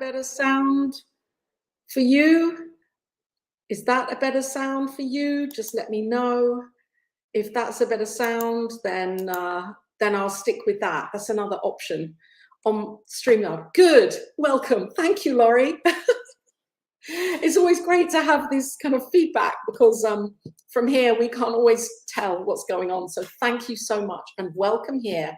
better sound for you? Is that a better sound for you? Just let me know. If that's a better sound, then I'll stick with that. That's another option on StreamYard. Good, welcome. Thank you, Laurie. It's always great to have this kind of feedback because from here we can't always tell what's going on. So thank you so much and welcome here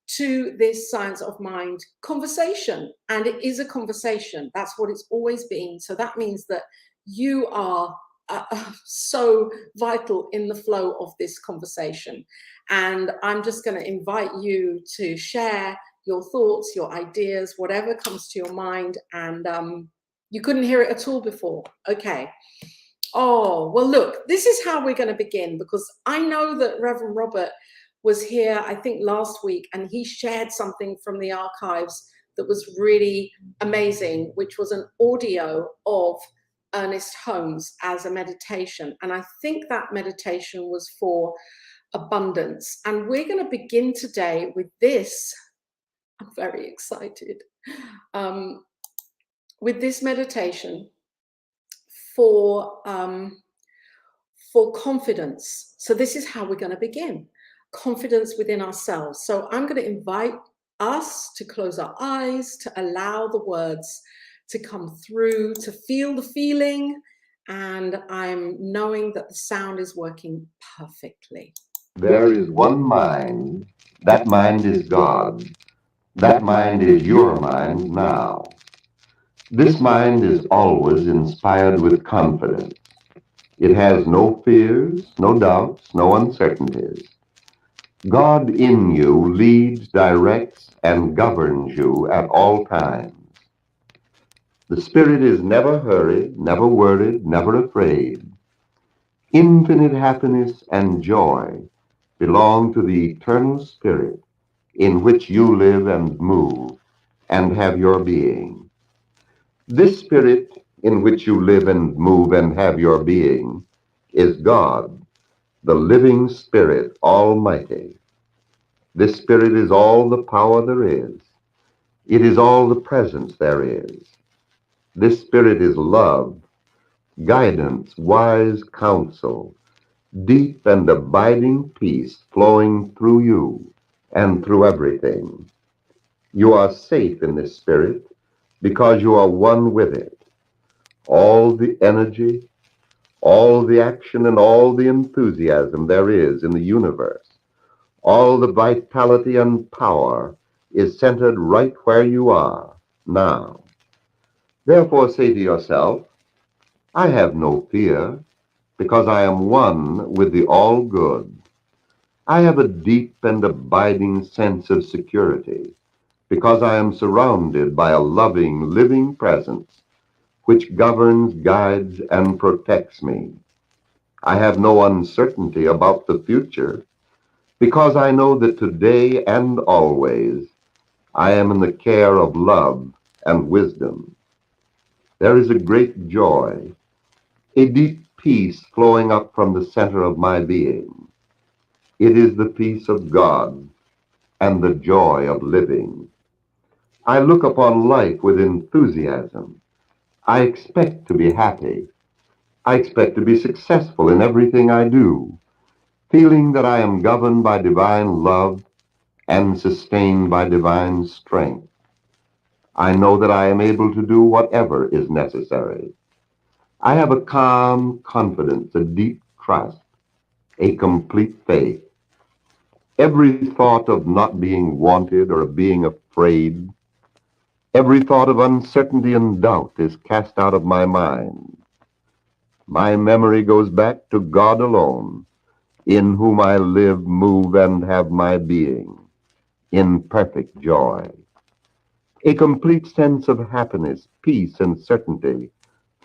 to this Science of Mind conversation. And it is a conversation. That's what it's always been. So that means that you are so vital in the flow of this conversation. And I'm just going to invite you to share your thoughts, your ideas, whatever comes to your mind. And you couldn't hear it at all before. Okay. Oh, well, look, this is how we're going to begin, because I know that Reverend Robert was here, I think, last week, and he shared something from the archives that was really amazing, which was an audio of Ernest Holmes as a meditation. And I think that meditation was for abundance. And we're going to begin today with this. I'm very excited. With this meditation for confidence. So this is how we're going to begin. Confidence within ourselves. So I'm going to invite us to close our eyes, to allow the words to come through, to feel the feeling, and I'm knowing that the sound is working perfectly. There is one mind. That mind is God. That mind is your mind now. This mind is always inspired with confidence. It has no fears, no doubts, no uncertainties. God in you leads, directs, and governs you at all times. The Spirit is never hurried, never worried, never afraid. Infinite happiness and joy belong to the eternal Spirit in which you live and move and have your being. This Spirit in which you live and move and have your being is God, the living Spirit Almighty. This Spirit is all the power there is. It is all the presence there is. This Spirit is love, guidance, wise counsel, deep and abiding peace flowing through you and through everything. You are safe in this Spirit because you are one with it. All the energy, all the action, and all the enthusiasm there is in the universe, all the vitality and power is centered right where you are now. Therefore say to yourself, I have no fear because I am one with the all-good. I have a deep and abiding sense of security because I am surrounded by a loving, living presence which governs, guides, and protects me. I have no uncertainty about the future because I know that today and always I am in the care of love and wisdom. There is a great joy, a deep peace flowing up from the center of my being. It is the peace of God and the joy of living. I look upon life with enthusiasm. I expect to be happy. I expect to be successful in everything I do, feeling that I am governed by divine love and sustained by divine strength. I know that I am able to do whatever is necessary. I have a calm confidence, a deep trust, a complete faith. Every thought of not being wanted or of being afraid, every thought of uncertainty and doubt is cast out of my mind. My memory goes back to God alone, in whom I live, move, and have my being, in perfect joy. A complete sense of happiness, peace, and certainty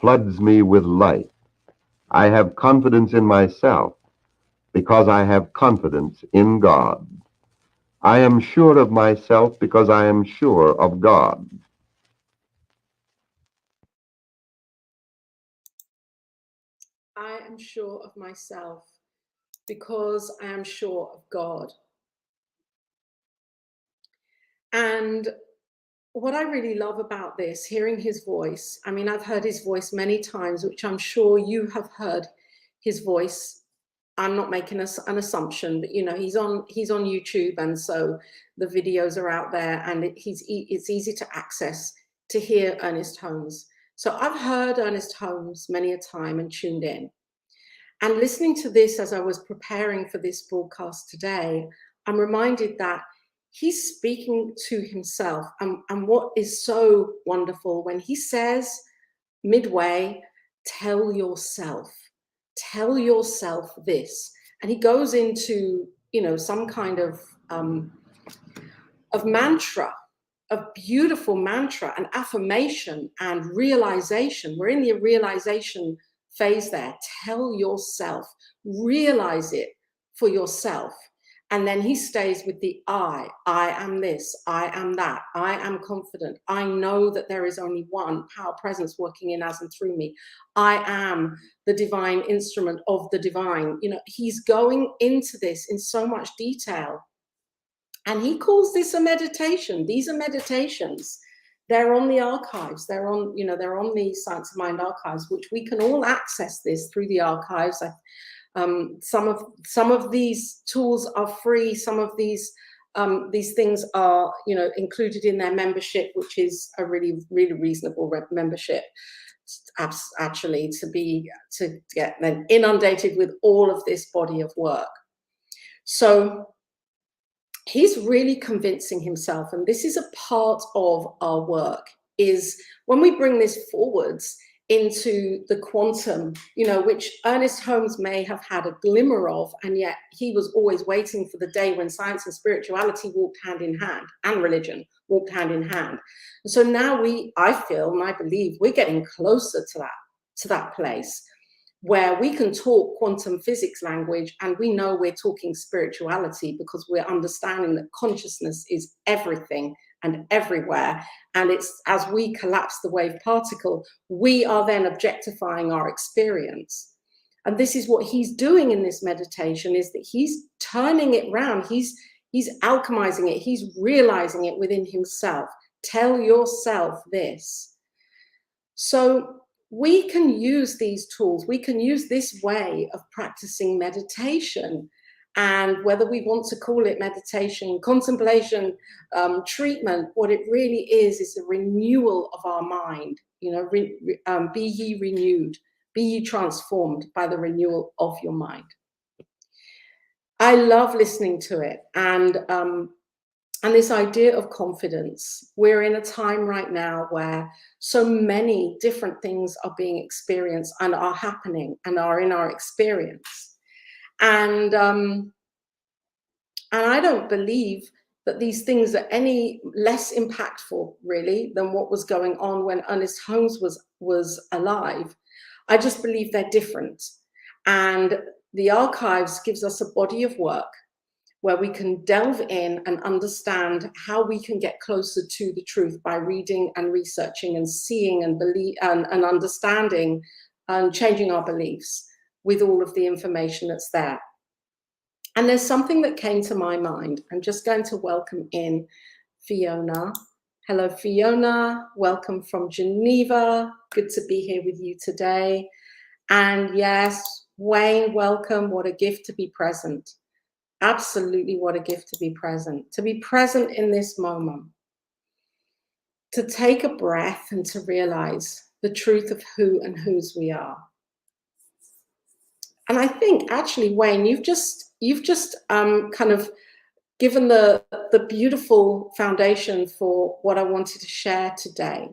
floods me with life. I have confidence in myself because I have confidence in God. I am sure of myself because I am sure of God. I am sure of myself because I am sure of God. And what I really love about this, hearing his voice, I mean, I've heard his voice many times, which I'm sure you have heard his voice. I'm not making an assumption, but you know, he's on YouTube, and so the videos are out there, and it's easy to access to hear Ernest Holmes. So I've heard Ernest Holmes many a time and tuned in. And listening to this as I was preparing for this broadcast today, I'm reminded that he's speaking to himself. And what is so wonderful when he says midway, tell yourself this. And he goes into, you know, some kind of mantra, a beautiful mantra, an affirmation and realization. We're in the realization phase there. Tell yourself, realize it for yourself. And then he stays with the I am this, I am that, I am confident. I know that there is only one power presence working in, as and through me. I am the divine instrument of the divine. You know, he's going into this in so much detail. And he calls this a meditation. These are meditations. They're on the archives. They're on, you know, they're on the Science of Mind archives, which we can all access this through the archives. Some of these tools are free. Some of these things are, you know, included in their membership, which is a really, really reasonable membership. Actually, to get then inundated with all of this body of work. So he's really convincing himself, and this is a part of our work, is when we bring this forwards into the quantum, you know, which Ernest Holmes may have had a glimmer of, and yet he was always waiting for the day when science and spirituality walked hand in hand, and religion walked hand in hand. And so now I feel and I believe we're getting closer to that place where we can talk quantum physics language, and we know we're talking spirituality because we're understanding that consciousness is everything and everywhere. And it's as we collapse the wave particle, we are then objectifying our experience. And this is what he's doing in this meditation, is that he's turning it round. He's alchemizing it. He's realizing it within himself. Tell yourself this. So we can use these tools. We can use this way of practicing meditation. And whether we want to call it meditation, contemplation, treatment, what it really is a renewal of our mind. You know, be ye renewed, be ye transformed by the renewal of your mind. I love listening to it. And this idea of confidence. We're in a time right now where so many different things are being experienced and are happening and are in our experience. And I don't believe that these things are any less impactful, really, than what was going on when Ernest Holmes was alive. I just believe they're different. And the archives gives us a body of work where we can delve in and understand how we can get closer to the truth by reading and researching and seeing and believe and understanding and changing our beliefs with all of the information that's there. And there's something that came to my mind. I'm just going to welcome in Fiona. Hello, Fiona. Welcome from Geneva. Good to be here with you today. And yes, Wayne, welcome. What a gift to be present. Absolutely, what a gift to be present in this moment, to take a breath and to realize the truth of who and whose we are. And I think actually, Wayne, you've just kind of given the beautiful foundation for what I wanted to share today.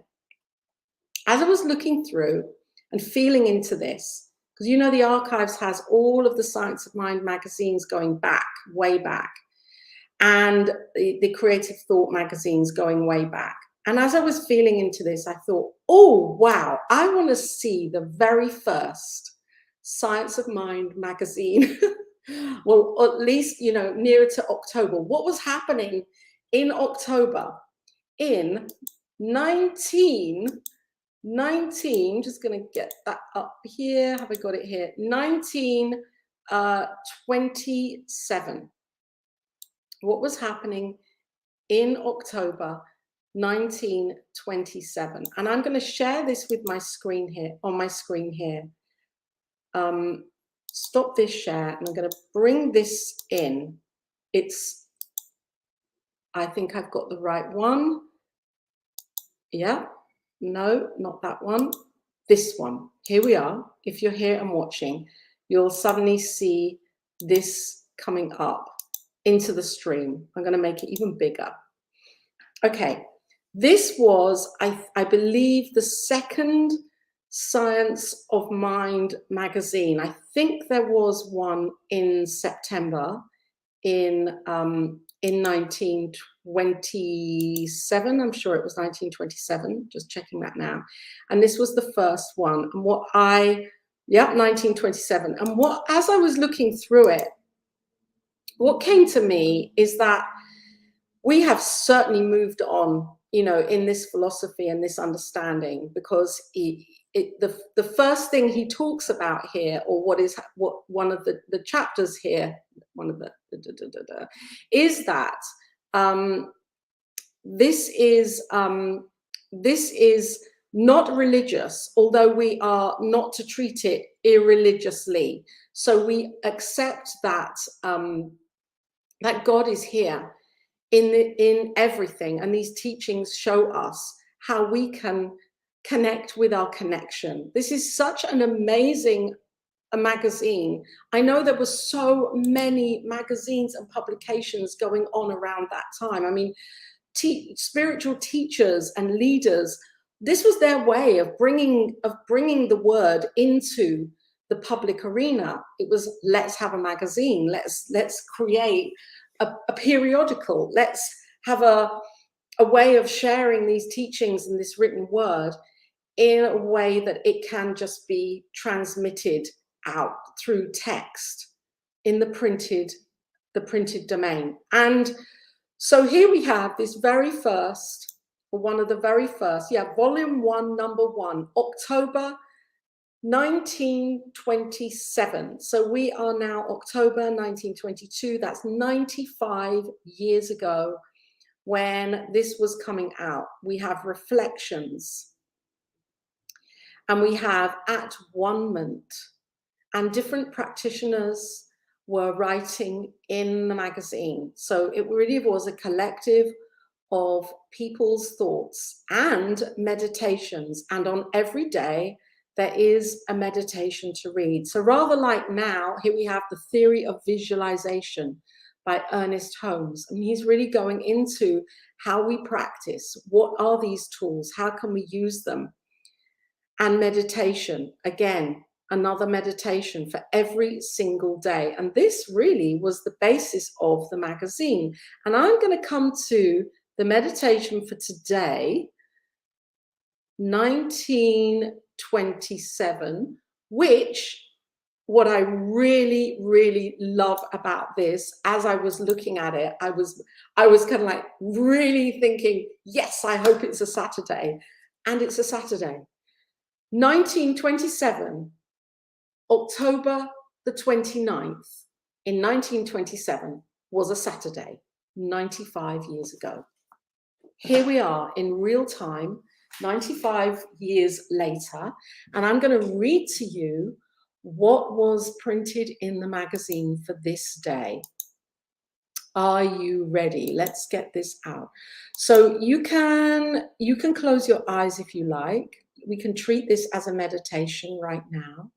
As I was looking through and feeling into this, because you know the archives has all of the Science of Mind magazines going back, way back, and the Creative Thought magazines going way back. And as I was feeling into this, I thought, oh, wow, I want to see the very first Science of Mind magazine. Well, at least, you know, nearer to October. What was happening in October in 19, just going to get that up here. Have I got it here? 1927. What was happening in October 1927. And I'm going to share this with my screen here, on my screen here. Stop this share, and I'm going to bring this in. I think I've got the right one. Yeah, no, not that one. This one. Here we are. If you're here and watching, you'll suddenly see this coming up into the stream. I'm going to make it even bigger. Okay, this was, I believe, the second Science of Mind magazine. I think there was one in September in 1927. I'm sure it was 1927, just checking that now. And this was the first one. And 1927. And as I was looking through it, what came to me is that we have certainly moved on, in this philosophy and this understanding, because the first thing he talks about here, or what one of the chapters here, one of is that this is not religious, although we are not to treat it irreligiously. So we accept that that God is here in everything, and these teachings show us how we can connect with our connection. This is such an amazing magazine. I know there were so many magazines and publications going on around that time. I mean, spiritual teachers and leaders, this was their way of bringing the word into the public arena. It was, let's have a magazine, let's create a periodical, let's have a way of sharing these teachings and this written word in a way that it can just be transmitted out through text in the printed domain. And so here we have this very first, or one of the very first, volume 1, number 1, October 1927. So we are now October 1922. That's 95 years ago when this was coming out. We have reflections, and we have at one-ment, and different practitioners were writing in the magazine. So it really was a collective of people's thoughts and meditations, and on every day there is a meditation to read. So rather like now, here we have the theory of visualization by Ernest Holmes. And he's really going into how we practice. What are these tools? How can we use them? And meditation, again, another meditation for every single day. And this really was the basis of the magazine. And I'm going to come to the meditation for today, 1927, which, what I really, really love about this, as I was looking at it, I was kind of like really thinking, yes, I hope it's a Saturday. And it's a Saturday. 1927, October the 29th, in 1927, was a Saturday, 95 years ago. Here we are in real time, 95 years later, and I'm going to read to you what was printed in the magazine for this day. Are you ready? Let's get this out. So you can close your eyes if you like. We can treat this as a meditation right now.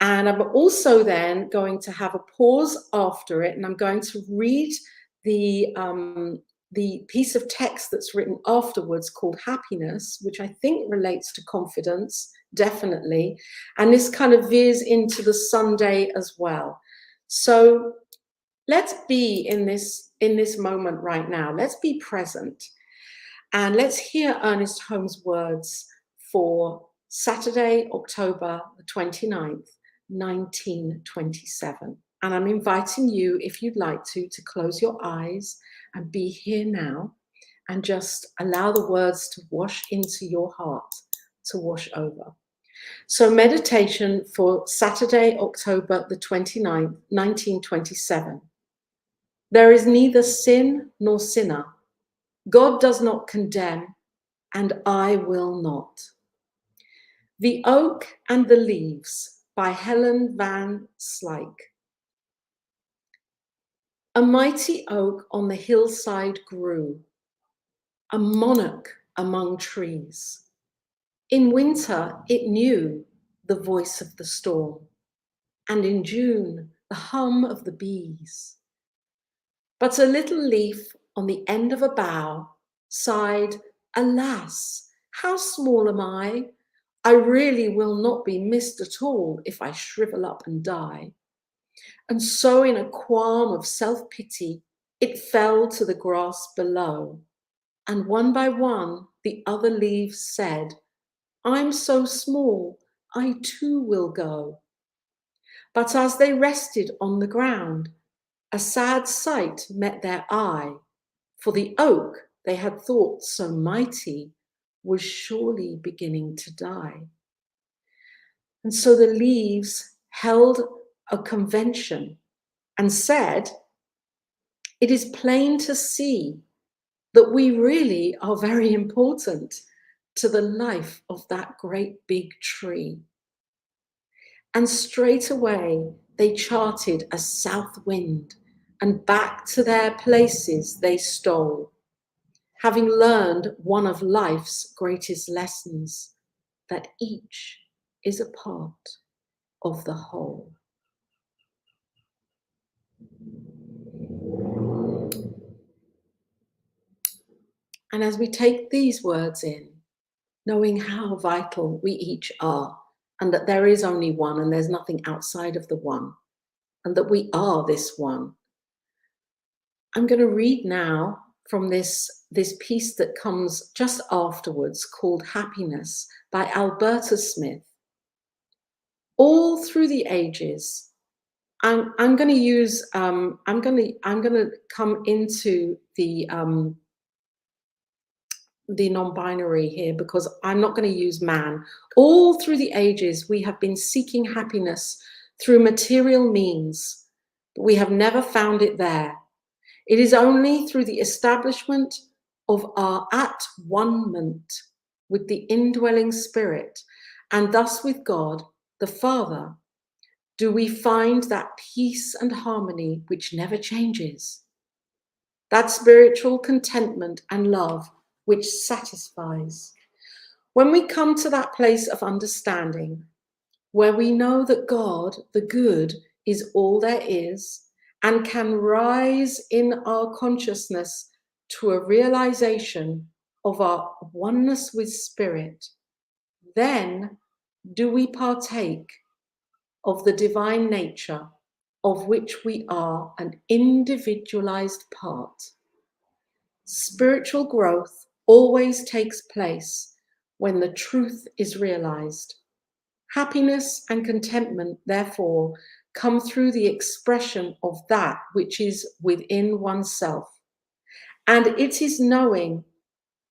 And I'm also then going to have a pause after it, and I'm going to read the piece of text that's written afterwards called Happiness, which I think relates to confidence, definitely. And this kind of veers into the Sunday as well. So let's be in this moment right now. Let's be present. And let's hear Ernest Holmes' words for Saturday, October the 29th, 1927. And I'm inviting you, if you'd like to close your eyes and be here now and just allow the words to wash into your heart, to wash over. So meditation for Saturday, October the 29th, 1927. There is neither sin nor sinner. God does not condemn, and I will not. The Oak and the Leaves by Helen Van Slyke. A mighty oak on the hillside grew, a monarch among trees. In winter it knew the voice of the storm, and in June the hum of the bees. But a little leaf on the end of a bough sighed, "Alas, how small am I! I really will not be missed at all if I shrivel up and die." And so in a qualm of self-pity, it fell to the grass below. And one by one, the other leaves said, "I'm so small, I too will go." But as they rested on the ground, a sad sight met their eye, for the oak they had thought so mighty was surely beginning to die. And so the leaves held a convention and said, "It is plain to see that we really are very important to the life of that great big tree." And straight away they charted a south wind, and back to their places they stole, having learned one of life's greatest lessons, that each is a part of the whole. And as we take these words in, knowing how vital we each are, and that there is only one and there's nothing outside of the one, and that we are this one, I'm going to read now from this piece that comes just afterwards, called Happiness by Alberta Smith. All through the ages, I'm going to use I'm going to come into the non-binary here, because I'm not going to use man. All through the ages, we have been seeking happiness through material means, but we have never found it there. It is only through the establishment of our at-one-ment with the indwelling Spirit, and thus with God, the Father, do we find that peace and harmony which never changes, that spiritual contentment and love which satisfies. When we come to that place of understanding, where we know that God, the good, is all there is, and can rise in our consciousness to a realization of our oneness with Spirit, then do we partake of the divine nature of which we are an individualized part. Spiritual growth always takes place when the truth is realized. Happiness and contentment, therefore, come through the expression of that which is within oneself. And it is knowing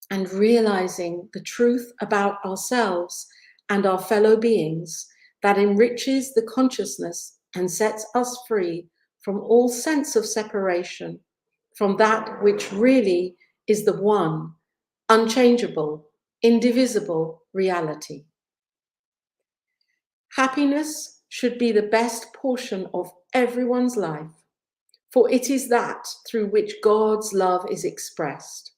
and realizing the truth about ourselves and our fellow beings that enriches the consciousness and sets us free from all sense of separation from that which really is the one, unchangeable, indivisible reality. Happiness should be the best portion of everyone's life, for it is that through which God's love is expressed.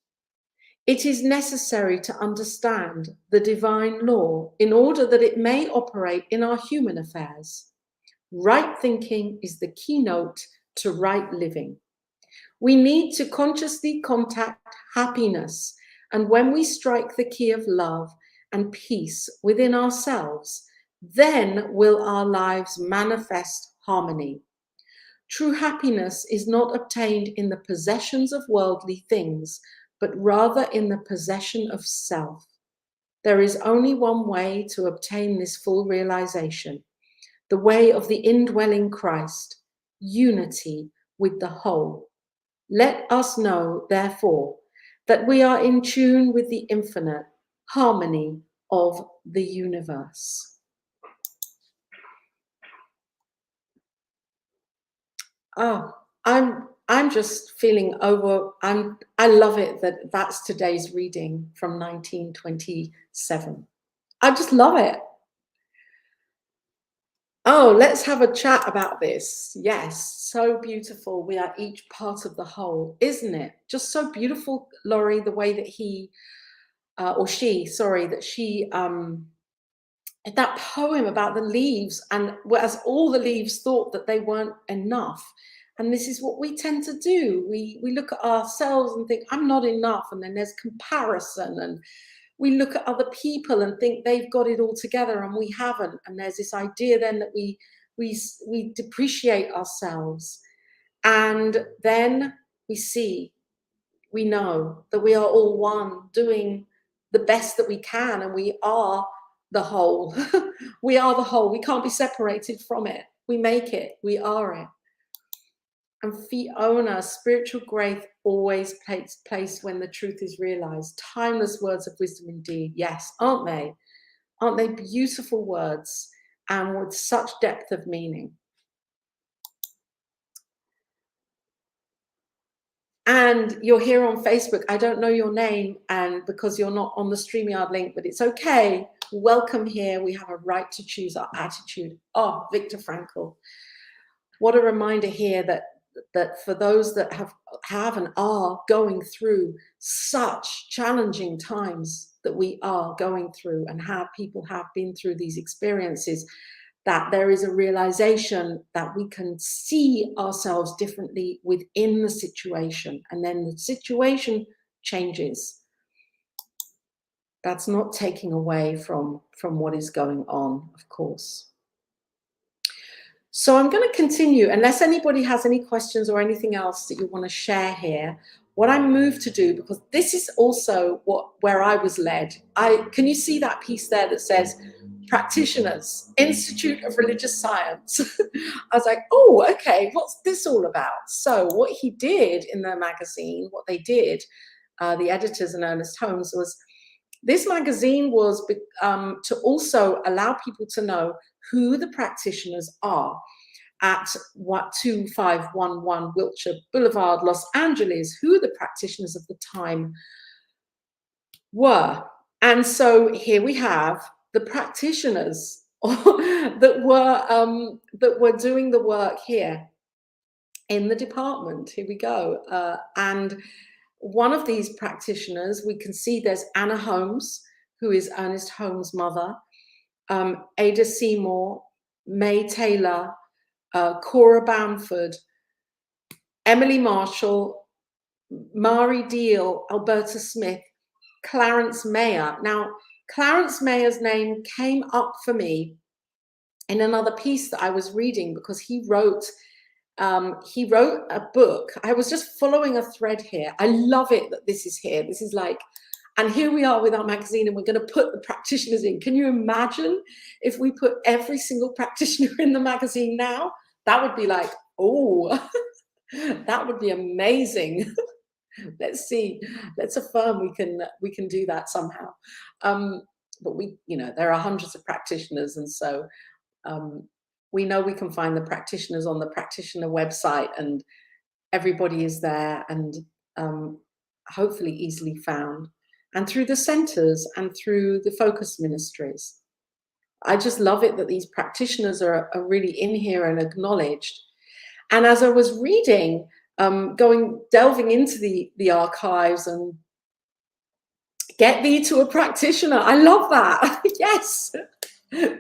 It is necessary to understand the divine law in order that it may operate in our human affairs. Right thinking is the keynote to right living. We need to consciously contact happiness, and when we strike the key of love and peace within ourselves, then will our lives manifest harmony. True happiness is not obtained in the possessions of worldly things, but rather in the possession of self. There is only one way to obtain this full realization, the way of the indwelling Christ, unity with the whole. Let us know, therefore, that we are in tune with the infinite harmony of the universe. Oh, I'm I'm just feeling I love it that that's today's reading from 1927. I just love it. Oh, let's have a chat about this. Yes, so beautiful. We are each part of the whole, isn't it? Just so beautiful, Laurie, the way that he, or she, sorry, that she, that poem about the leaves, and whereas all the leaves thought that they weren't enough. And this is what we tend to do. We look at ourselves and think, I'm not enough. And then there's comparison, and we look at other people and think they've got it all together and we haven't. And there's this idea then that we depreciate ourselves. And then we know that we are all one, doing the best that we can, and we are the whole. We are the whole. We can't be separated from it. We make it. We are it. And Fiona, spiritual grace always takes place when the truth is realized. Timeless words of wisdom indeed. Yes, aren't they? Aren't they beautiful words and with such depth of meaning? And you're here on Facebook. I don't know your name, and because you're not on the StreamYard link, but it's okay. Welcome here. We have a right to choose our attitude. Oh, Viktor Frankl. What a reminder here that for those that have and are going through such challenging times that we are going through, and people have been through these experiences, that there is a realization that we can see ourselves differently within the situation, and then the situation changes. That's not taking away from what is going on, of course. So I'm going to continue, unless anybody has any questions or anything else that you want to share here. What I moved to do, because this is also where I was led. Can you see that piece there that says practitioners, Institute of Religious Science? I was like, oh, okay, what's this all about? So what he did in the magazine, what they did, the editors and Ernest Holmes, was this magazine was to also allow people to know who the practitioners are at 2511 Wilshire Boulevard, Los Angeles, who the practitioners of the time were. And so here we have the practitioners that were doing the work here in the department. Here we go. And one of these practitioners, we can see there's Anna Holmes, who is Ernest Holmes' mother, Ada Seymour, May Taylor, Cora Bamford, Emily Marshall, Mari Deal, Alberta Smith, Clarence Mayer. Now, Clarence Mayer's name came up for me in another piece that I was reading, because he wrote a book. I was just following a thread here. I love it that this is here. This is like, and here we are with our magazine, and we're going to put the practitioners in. Can you imagine if we put every single practitioner in the magazine now? That would be like, oh, that would be amazing. Let's see. Let's affirm we can do that somehow. But there are hundreds of practitioners, and so we know we can find the practitioners on the practitioner website, and everybody is there, and hopefully easily found, and through the centers and through the focus ministries. I just love it that these practitioners are really in here and acknowledged. And as I was reading, delving into the archives, and get thee to a practitioner. I love that. Yes.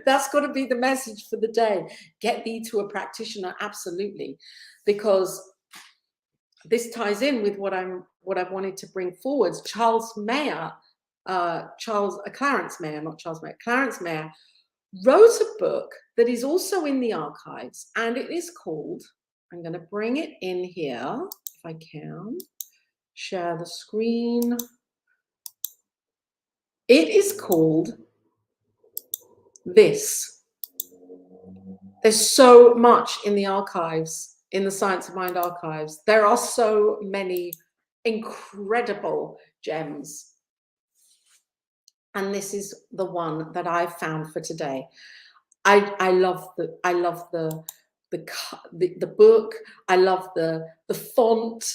That's got to be the message for the day. Get thee to a practitioner, absolutely, because this ties in with what I wanted to bring forward. Clarence Mayer, Clarence Mayer wrote a book that is also in the archives, and it is called, I'm going to bring it in here if I can, share the screen. It is called this. There's so much in the archives, in the Science of Mind archives. There are so many incredible gems. And this is the one that I found for today. I love the the book. I love the font.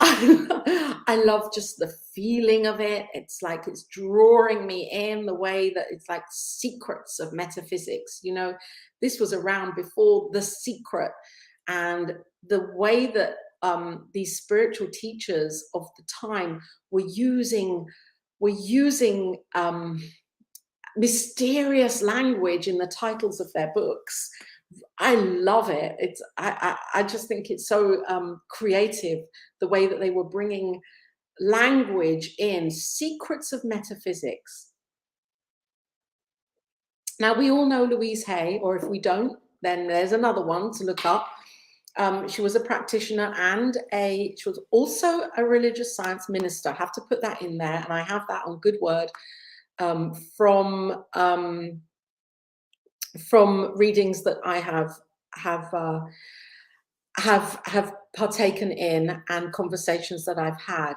I love just the feeling of it. It's like it's drawing me in the way that it's like secrets of metaphysics. You know, this was around before The Secret, and the way that these spiritual teachers of the time were using mysterious language in the titles of their books. I love it. I just think it's so creative, the way that they were bringing language in, secrets of metaphysics. Now, we all know Louise Hay, or if we don't, then there's another one to look up. She was a practitioner and she was also a religious science minister. I have to put that in there, and I have that on Good Word from readings that I have partaken in and conversations that I've had.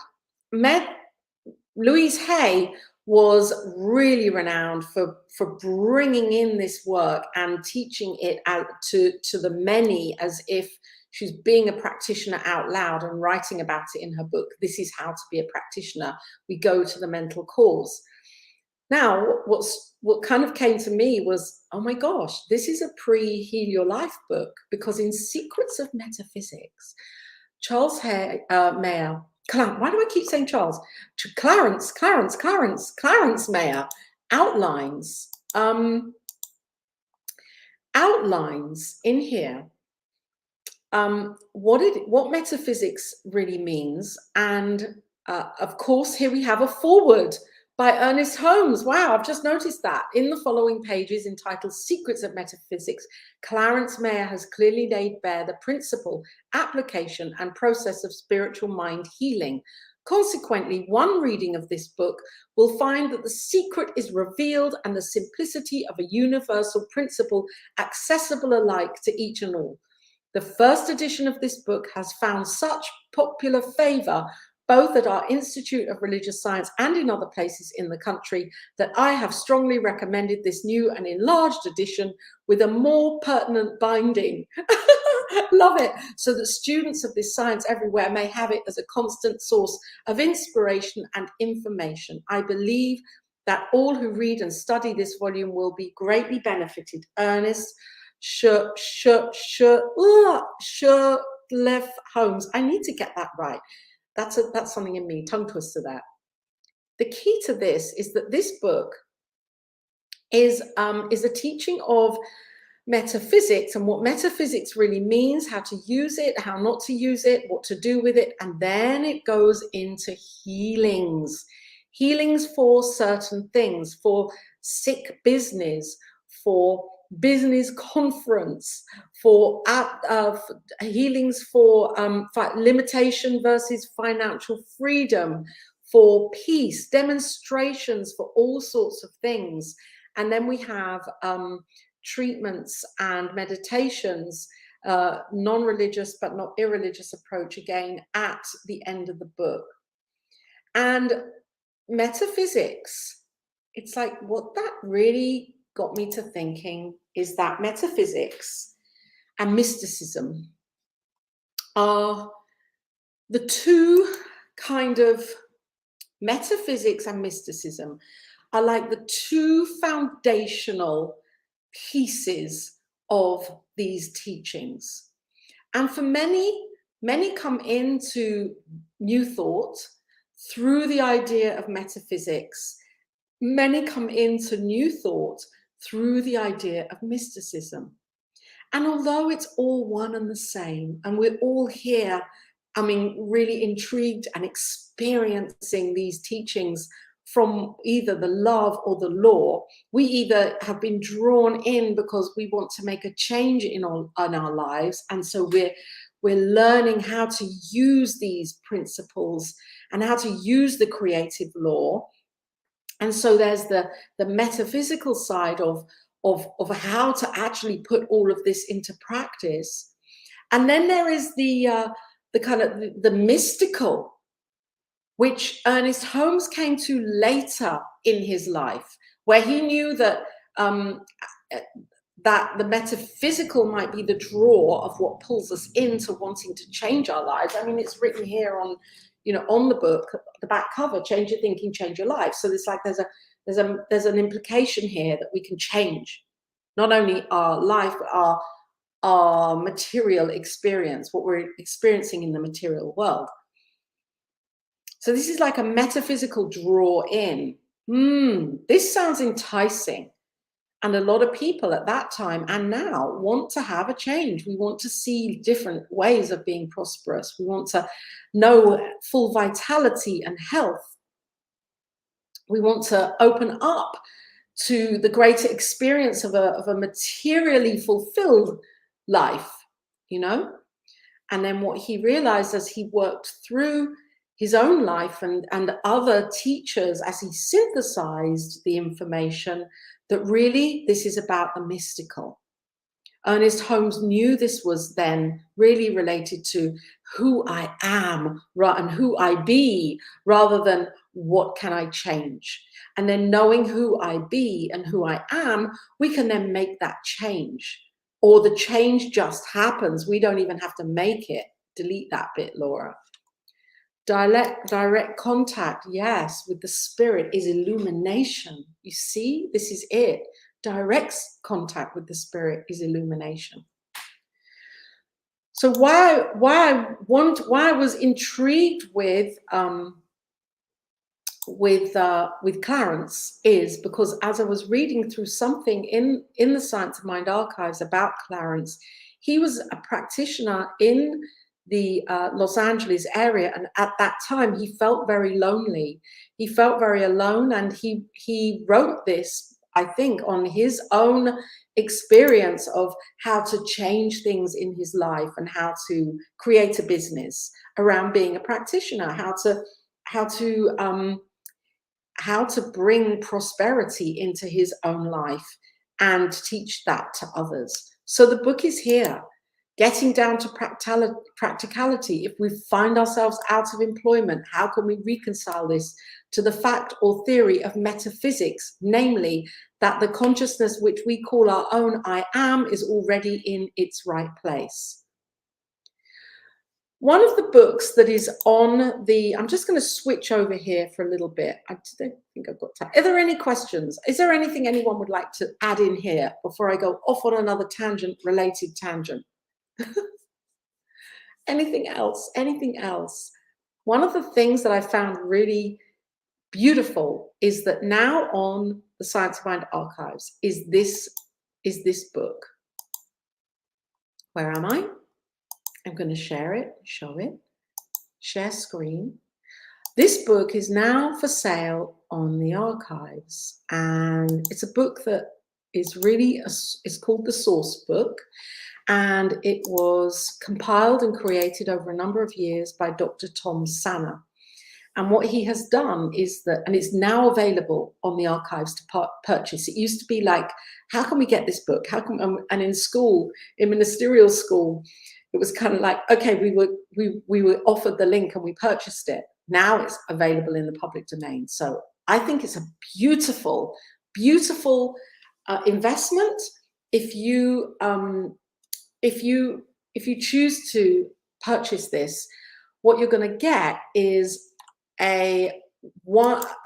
Louise Hay was really renowned for bringing in this work and teaching it out to the many, as if she's being a practitioner out loud and writing about it in her book. This is how to be a practitioner. We go to the mental cause. Now, what kind of came to me was, oh my gosh, this is a pre-Heal Your Life book, because in Secrets of Metaphysics, Charles Mayer, why do I keep saying Charles? Clarence Mayer outlines in here what metaphysics really means. And of course, here we have a foreword by Ernest Holmes. Wow, I've just noticed that. In the following pages, entitled Secrets of Metaphysics, Clarence Mayer has clearly laid bare the principle, application, and process of spiritual mind healing. Consequently, one reading of this book will find that the secret is revealed and the simplicity of a universal principle accessible alike to each and all. The first edition of this book has found such popular favor both at our Institute of Religious Science and in other places in the country, that I have strongly recommended this new and enlarged edition with a more pertinent binding. Love it. So that students of this science everywhere may have it as a constant source of inspiration and information. I believe that all who read and study this volume will be greatly benefited. Ernest Sherlock Holmes. I need to get that right. That's something in me, tongue twister that. The key to this is that this book is a teaching of metaphysics and what metaphysics really means, how to use it, how not to use it, what to do with it, and then it goes into healings for certain things, for sick business, for business conference, for healings for limitation versus financial freedom, for peace, demonstrations for all sorts of things. And then we have treatments and meditations, non-religious but not irreligious approach, again at the end of the book. And metaphysics, it's like what that really got me to thinking is that metaphysics and mysticism are the two kind of, metaphysics and mysticism are like the two foundational pieces of these teachings. And for many come into New Thought through the idea of metaphysics. Many come into New Thought through the idea of mysticism. And although it's all one and the same, and we're all here, I mean, really intrigued and experiencing these teachings from either the love or the law, we either have been drawn in because we want to make a change in our lives. And so we're learning how to use these principles and how to use the creative law. And so there's the metaphysical side of how to actually put all of this into practice. And then there is the kind of the mystical, which Ernest Holmes came to later in his life, where he knew that that the metaphysical might be the draw of what pulls us into wanting to change our lives. I mean, it's written here on, on the book, the back cover, change your thinking, change your life. So it's like there's an implication here that we can change not only our life, but our material experience, what we're experiencing in the material world. So this is like a metaphysical draw in. This sounds enticing. And a lot of people at that time and now want to have a change. We want to see different ways of being prosperous. We want to know full vitality and health. We want to open up to the greater experience of a materially fulfilled life, And then what he realized as he worked through his own life and other teachers, as he synthesized the information, that really this is about the mystical. Ernest Holmes knew this was then really related to who I am and who I be, rather than what can I change. And then knowing who I be and who I am, we can then make that change. Or the change just happens. We don't even have to make it. Delete that bit, Laura. Direct contact, yes, with the spirit is illumination. You see, this is it. Direct contact with the spirit is illumination. So why I was intrigued with Clarence is because as I was reading through something in the Science of Mind archives about Clarence, he was a practitioner in the Los Angeles area, and at that time he felt very lonely. He felt very alone, and he wrote this, I think, on his own experience of how to change things in his life and how to create a business around being a practitioner, how to bring prosperity into his own life and teach that to others. So the book is here. Getting down to practicality. If we find ourselves out of employment, how can we reconcile this to the fact or theory of metaphysics, namely that the consciousness which we call our own I am is already in its right place. One of the books that is on the, I'm just going to switch over here for a little bit. I don't think I've got time. Are there any questions? Is there anything anyone would like to add in here before I go off on another related tangent? Anything else? One of the things that I found really beautiful is that now on the Science of Mind archives is this book. Where am I? I'm going to share it, show it, share screen. This book is now for sale on the archives, and it's a book that is really it's called The Source Book. And it was compiled and created over a number of years by Dr. Tom Sanner. And what he has done is that, and it's now available on the archives to purchase. It used to be like, how can we get this book? How can, and in school, in ministerial school, it was kind of like, okay, we were offered the link and we purchased it. Now it's available in the public domain. So I think it's a beautiful, beautiful investment. If you choose to purchase this, what you're going to get is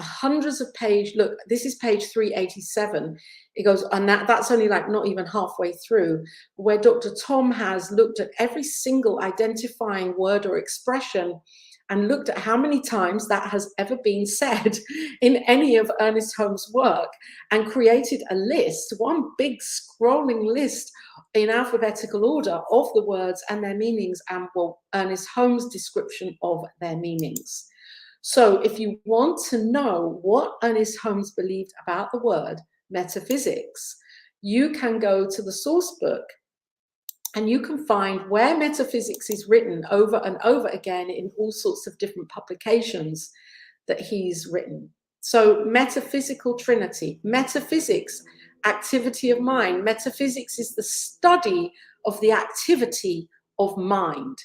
hundreds of page. Look, this is page 387. It goes, and that's only like not even halfway through, where Dr. Tom has looked at every single identifying word or expression and looked at how many times that has ever been said in any of Ernest Holmes' work, and created a list, one big scrolling list in alphabetical order of the words and their meanings, and Ernest Holmes' description of their meanings. So if you want to know what Ernest Holmes believed about the word metaphysics, you can go to the source book and you can find where metaphysics is written over and over again in all sorts of different publications that he's written. So metaphysical trinity, metaphysics, activity of mind. Metaphysics is the study of the activity of mind.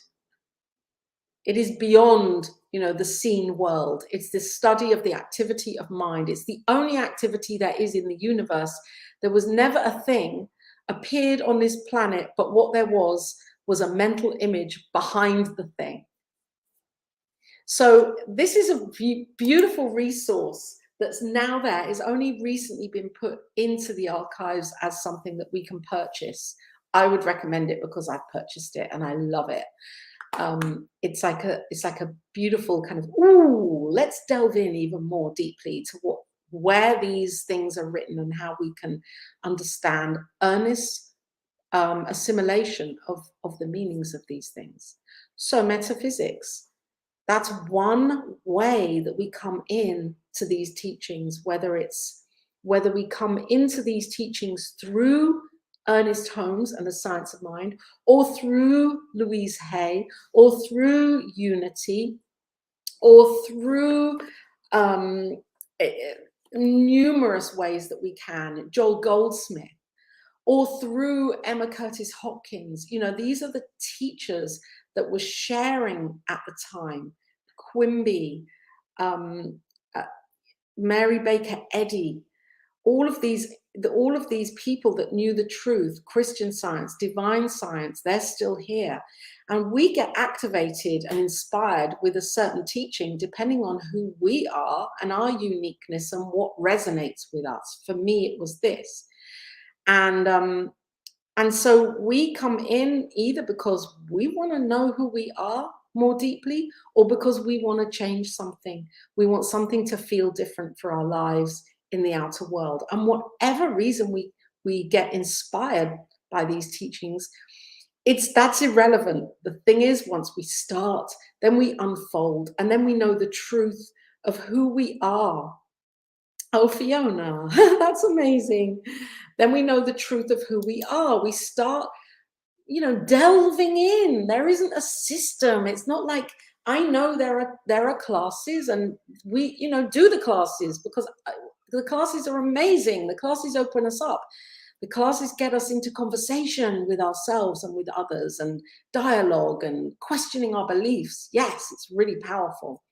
It is beyond, the seen world. It's the study of the activity of mind. It's the only activity there is in the universe. There was never a thing appeared on this planet, but what there was a mental image behind the thing. So this is a beautiful resource that's now there. It's only recently been put into the archives as something that we can purchase. I would recommend it because I've purchased it and I love it. It's like a beautiful kind of, ooh, let's delve in even more deeply to where these things are written and how we can understand earnest assimilation of the meanings of these things. So metaphysics, that's one way that we come in to these teachings, whether we come into these teachings through Ernest Holmes and the Science of Mind, or through Louise Hay, or through Unity, or through numerous ways that we can, Joel Goldsmith, or through Emma Curtis Hopkins. You know, these are the teachers that were sharing at the time. Quimby, Mary Baker Eddy, all of these people that knew the truth, Christian Science, divine science, they're still here. And we get activated and inspired with a certain teaching depending on who we are and our uniqueness and what resonates with us. For me, it was this. And so we come in either because we want to know who we are more deeply, or because we want to change something. We want something to feel different for our lives in the outer world. And whatever reason we get inspired by these teachings, that's irrelevant. The thing is, once we start, then we unfold, and then we know the truth of who we are. Oh, Fiona, that's amazing. Then we know the truth of who we are. We start, delving in. There isn't a system. It's not like, I know there are classes, and we, do the classes because the classes are amazing. The classes open us up. The classes get us into conversation with ourselves and with others, and dialogue and questioning our beliefs. Yes, it's really powerful.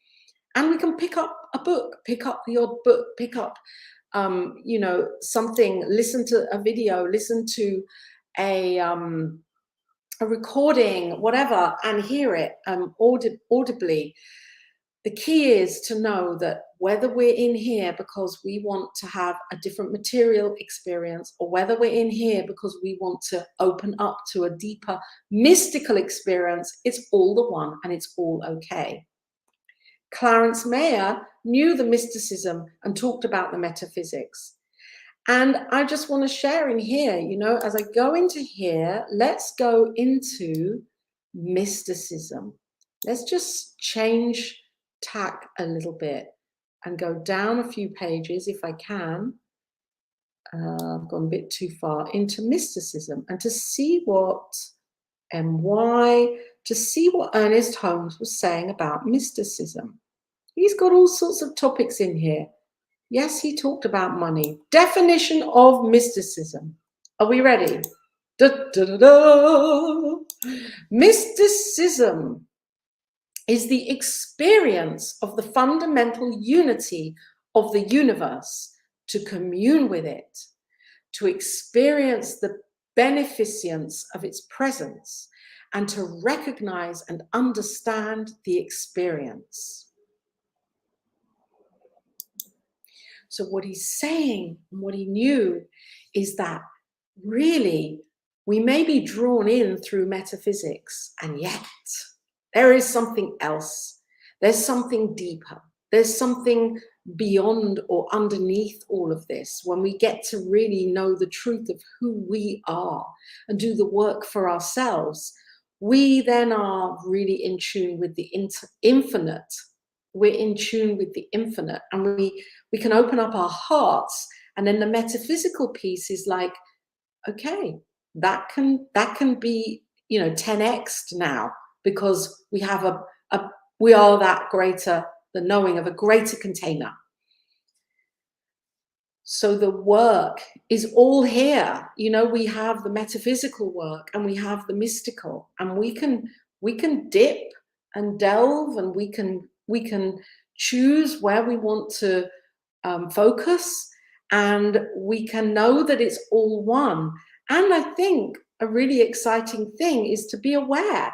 And we can pick up a book, pick up the odd book, pick up, something, listen to a video, listen to a recording, whatever, and hear it audibly. The key is to know that whether we're in here because we want to have a different material experience, or whether we're in here because we want to open up to a deeper mystical experience, it's all the one and it's all okay. Clarence Mayer knew the mysticism and talked about the metaphysics. And I just want to share in here, as I go into here, let's go into mysticism. Let's just change tack a little bit and go down a few pages if I can. I've gone a bit too far into mysticism, and to see what to see what Ernest Holmes was saying about mysticism. He's got all sorts of topics in here. Yes, he talked about money. Definition of mysticism. Are we ready? Da, da, da, da. Mysticism is the experience of the fundamental unity of the universe, to commune with it, to experience the beneficence of its presence, and to recognize and understand the experience. So what he's saying and what he knew is that really we may be drawn in through metaphysics, and yet there is something else. There's something deeper. There's something beyond or underneath all of this. When we get to really know the truth of who we are and do the work for ourselves, we then are really in tune with the infinite. We're in tune with the infinite, and we can open up our hearts. And then the metaphysical piece is like, okay, that can be 10x'd now, because we have we are that greater, the knowing of a greater container. So the work is all here. We have the metaphysical work and we have the mystical, and we can dip and delve, and we can choose where we want to focus, and we can know that it's all one. And I think a really exciting thing is to be aware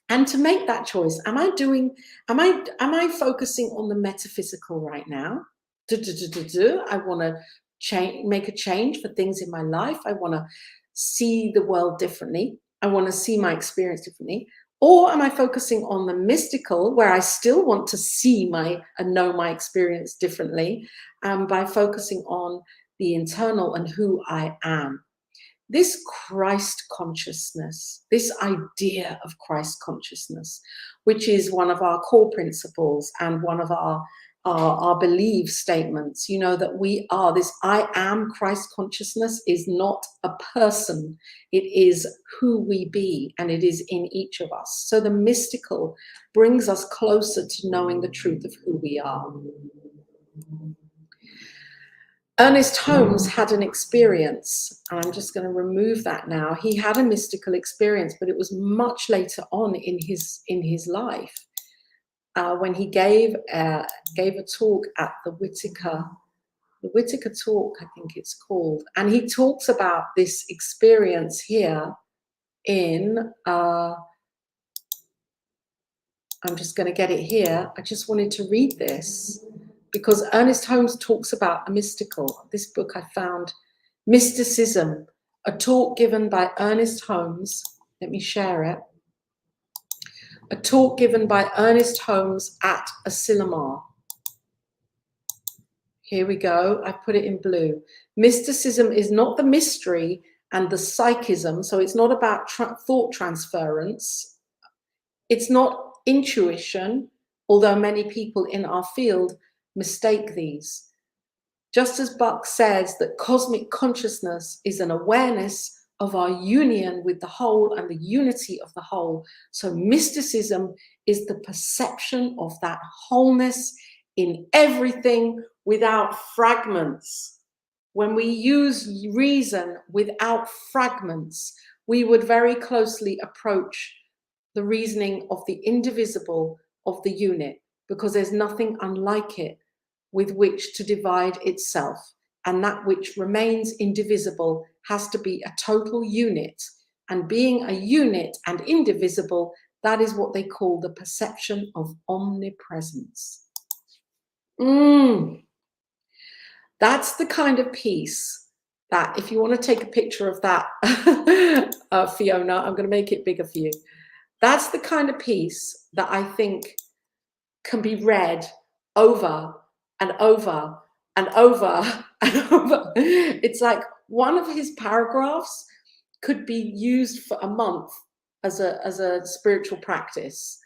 and to make that choice. Am I focusing on the metaphysical right now? I want to make a change for things in my life. I want to see the world differently. I want to see my experience differently. Or am I focusing on the mystical, where I still want to see and know my experience differently, by focusing on the internal and who I am? This Christ consciousness, this idea of Christ consciousness, which is one of our core principles and one of our belief statements, that we are this I am Christ consciousness is not a person, it is who we be, and it is in each of us. So the mystical brings us closer to knowing the truth of who we are. Ernest Holmes had an experience, and I'm just going to remove that now. He had a mystical experience, but it was much later on in his life, when he gave a talk at the Whitaker talk, I think it's called, and he talks about this experience here in. I'm just going to get it here. I just wanted to read this, because Ernest Holmes talks about the mystical. This book I found, Mysticism, a talk given by Ernest Holmes. Let me share it. A talk given by Ernest Holmes at Asilomar. Here we go. I put it in blue. Mysticism is not the mystery and the psychism. So it's not about thought transference. It's not intuition, although many people in our field mistake these. Just as Buck says that cosmic consciousness is an awareness of our union with the whole and the unity of the whole, so mysticism is the perception of that wholeness in everything without fragments. When we use reason without fragments, we would very closely approach the reasoning of the indivisible of the unit, because there's nothing unlike it with which to divide itself, and that which remains indivisible has to be a total unit. And being a unit and indivisible, that is what they call the perception of omnipresence. That's the kind of peace that, if you want to take a picture of that, Fiona, I'm going to make it bigger for you. That's the kind of piece that I think can be read over and over and over and over. It's like one of his paragraphs could be used for a month as a spiritual practice.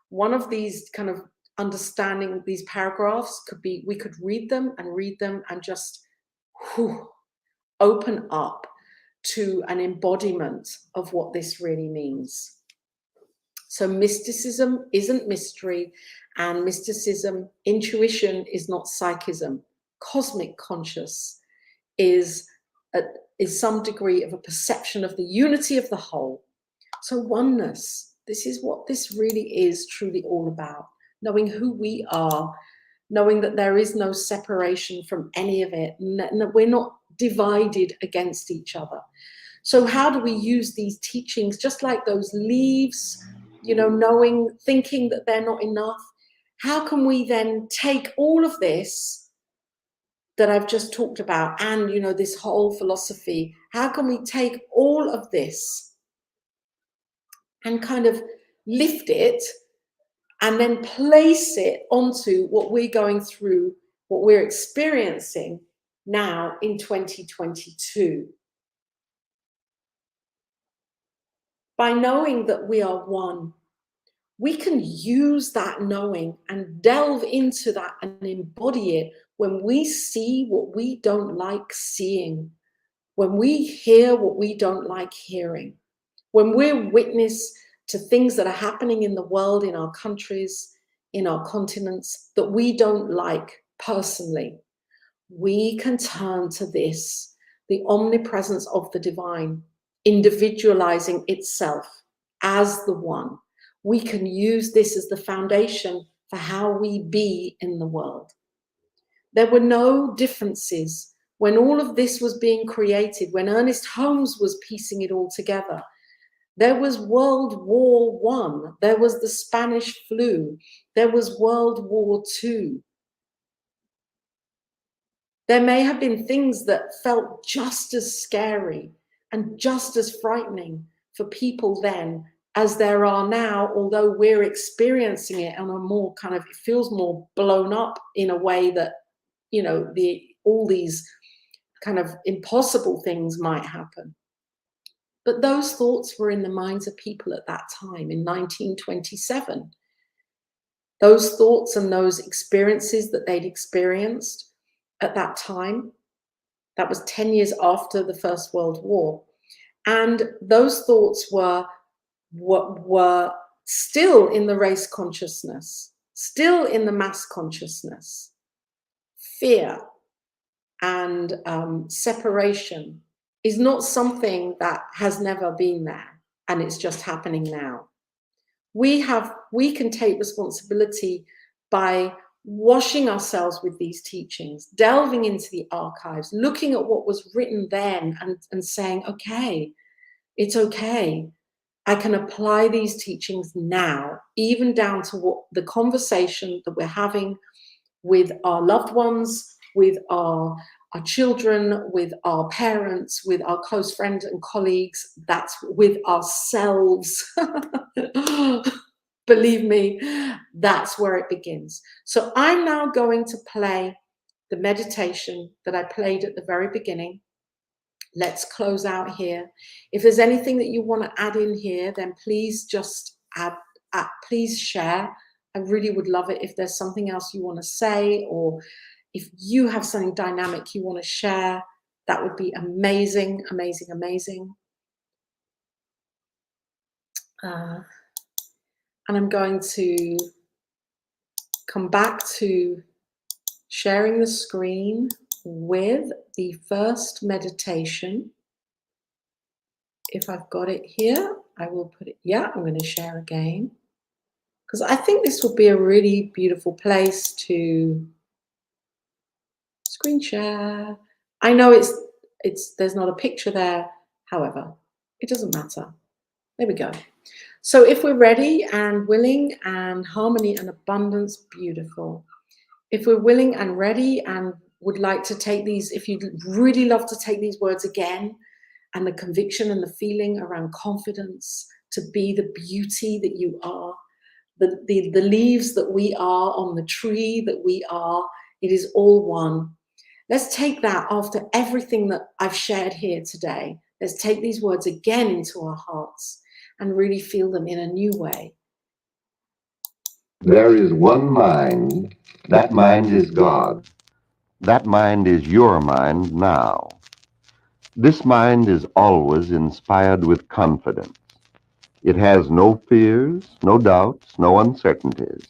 One of these kind of understanding these paragraphs we could read them and just open up to an embodiment of what this really means. So mysticism isn't mystery, and mysticism, intuition is not psychism. Cosmic conscious is some degree of a perception of the unity of the whole. So oneness, this is what this really is truly all about. Knowing who we are, knowing that there is no separation from any of it, and that we're not divided against each other. So how do we use these teachings, just like those leaves, thinking that they're not enough? How can we then take all of this that I've just talked about and, this whole philosophy, how can we take all of this and kind of lift it and then place it onto what we're going through, what we're experiencing now in 2022? By knowing that we are one, we can use that knowing and delve into that and embody it when we see what we don't like seeing, when we hear what we don't like hearing, when we're witness to things that are happening in the world, in our countries, in our continents, that we don't like personally. We can turn to this, the omnipresence of the divine, individualizing itself as the one. We can use this as the foundation for how we be in the world. There were no differences when all of this was being created, when Ernest Holmes was piecing it all together, there was World War I, there was the Spanish flu, there was World War II. There may have been things that felt just as scary and just as frightening for people then as there are now, although we're experiencing it on a more kind of, it feels more blown up in a way that, you know, all these kind of impossible things might happen. But those thoughts were in the minds of people at that time in 1927. Those thoughts and those experiences that they'd experienced at that time, that was 10 years after the First World War. And those thoughts were still in the race consciousness, still in the mass consciousness. Fear and separation is not something that has never been there and it's just happening now. We can take responsibility by washing ourselves with these teachings, delving into the archives, looking at what was written then and saying, okay, it's okay. I can apply these teachings now, even down to what the conversation that we're having with our loved ones, with our children, with our parents, with our close friends and colleagues, that's with ourselves. Believe me, that's where it begins. So I'm now going to play the meditation that I played at the very beginning. Let's close out here. If there's anything that you want to add in here, then please just please share. I really would love it if there's something else you want to say, or if you have something dynamic you want to share, that would be amazing, amazing, amazing. And I'm going to come back to sharing the screen with the first meditation. If I've got it here, I will put it, yeah, I'm going to share again. Because I think this will be a really beautiful place to screen share. I know there's not a picture there, however, it doesn't matter. There we go. So if we're ready and willing, and harmony and abundance, beautiful. If we're willing and ready and would like to take these, if you'd really love to take these words again, and the conviction and the feeling around confidence, to be the beauty that you are, the leaves that we are on the tree that we are, it is all one. Let's take that after everything that I've shared here today. Let's take these words again into our hearts and really feel them in a new way. There is one mind. That mind is God. That mind is your mind now. This mind is always inspired with confidence. It has no fears, no doubts, no uncertainties.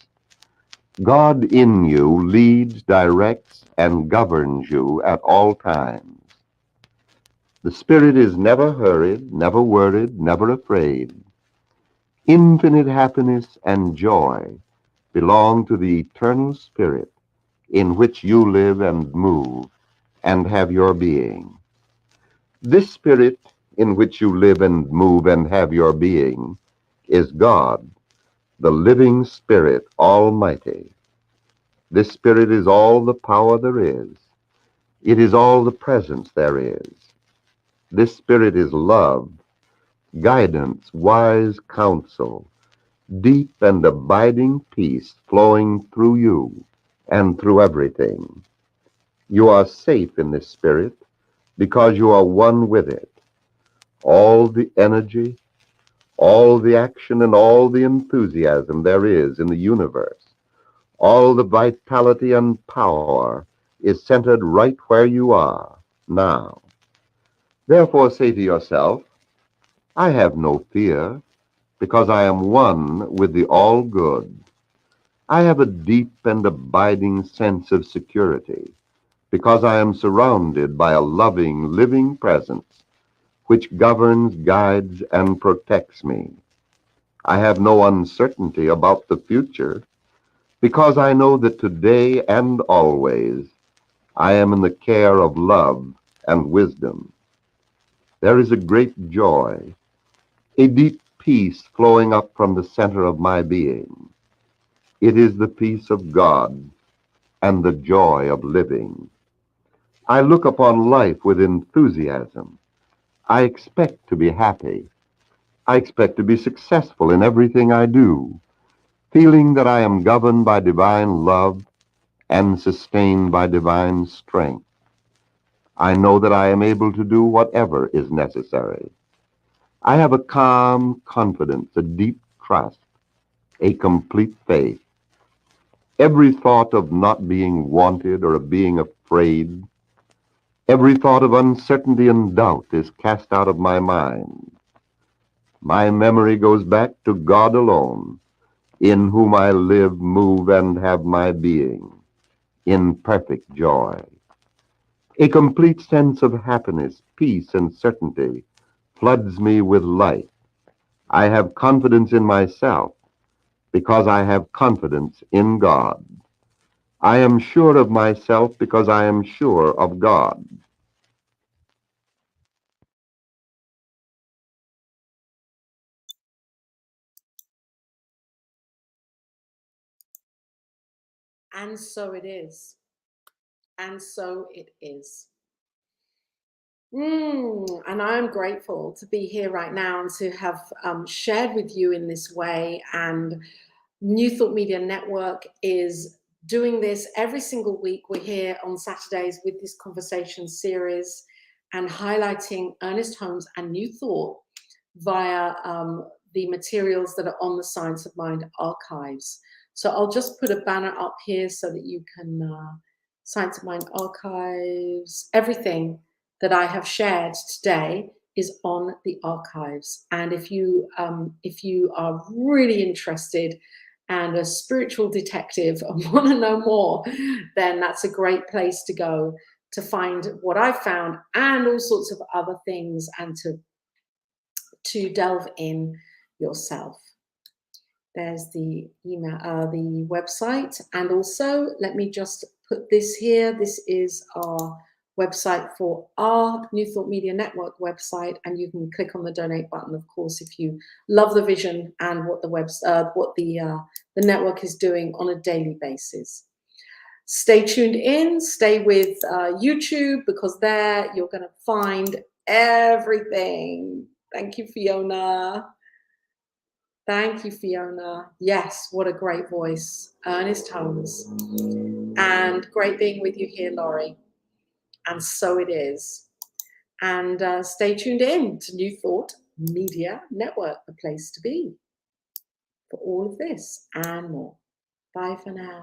God in you leads, directs, and governs you at all times. The Spirit is never hurried, never worried, never afraid. Infinite happiness and joy belong to the eternal Spirit in which you live and move and have your being. This Spirit in which you live and move and have your being is God, the living Spirit Almighty. This Spirit is all the power there is. It is all the presence there is. This Spirit is love, guidance, wise counsel, deep and abiding peace flowing through you and through everything. You are safe in this Spirit because you are one with it. All the energy, all the action, and all the enthusiasm there is in the universe, all the vitality and power is centered right where you are now. Therefore say to yourself, I have no fear because I am one with the all-good. I have a deep and abiding sense of security because I am surrounded by a loving, living presence which governs, guides, and protects me. I have no uncertainty about the future because I know that today and always I am in the care of love and wisdom. There is a great joy, a deep peace flowing up from the center of my being. It is the peace of God and the joy of living. I look upon life with enthusiasm. I expect to be happy. I expect to be successful in everything I do, feeling that I am governed by divine love and sustained by divine strength. I know that I am able to do whatever is necessary. I have a calm confidence, a deep trust, a complete faith. Every thought of not being wanted or of being afraid, every thought of uncertainty and doubt is cast out of my mind. My memory goes back to God alone, in whom I live, move, and have my being, in perfect joy. A complete sense of happiness, peace, and certainty floods me with life. I have confidence in myself because I have confidence in God. I am sure of myself because I am sure of God. And so it is. And so it is. And I'm grateful to be here right now and to have shared with you in this way. And New Thought Media Network is doing this every single week. We're here on Saturdays with this conversation series and highlighting Ernest Holmes and New Thought via the materials that are on the Science of Mind archives. So I'll just put a banner up here so that you can, Science of Mind archives, everything that I have shared today is on the archives. And if you are really interested and a spiritual detective and want to know more, then that's a great place to go to find what I've found and all sorts of other things, and to delve in yourself. There's the email, the website, and also let me just put this here. This is our website for our New Thought Media Network website, and you can click on the donate button, of course, if you love the vision and what the network is doing on a daily basis. Stay tuned in, stay with YouTube, because there you're going to find everything. Thank you, Fiona. Thank you, Fiona. Yes, what a great voice. Ernest Holmes. And great being with you here, Laurie. And so it is. And stay tuned in to New Thought Media Network, the place to be for all of this and more. Bye for now.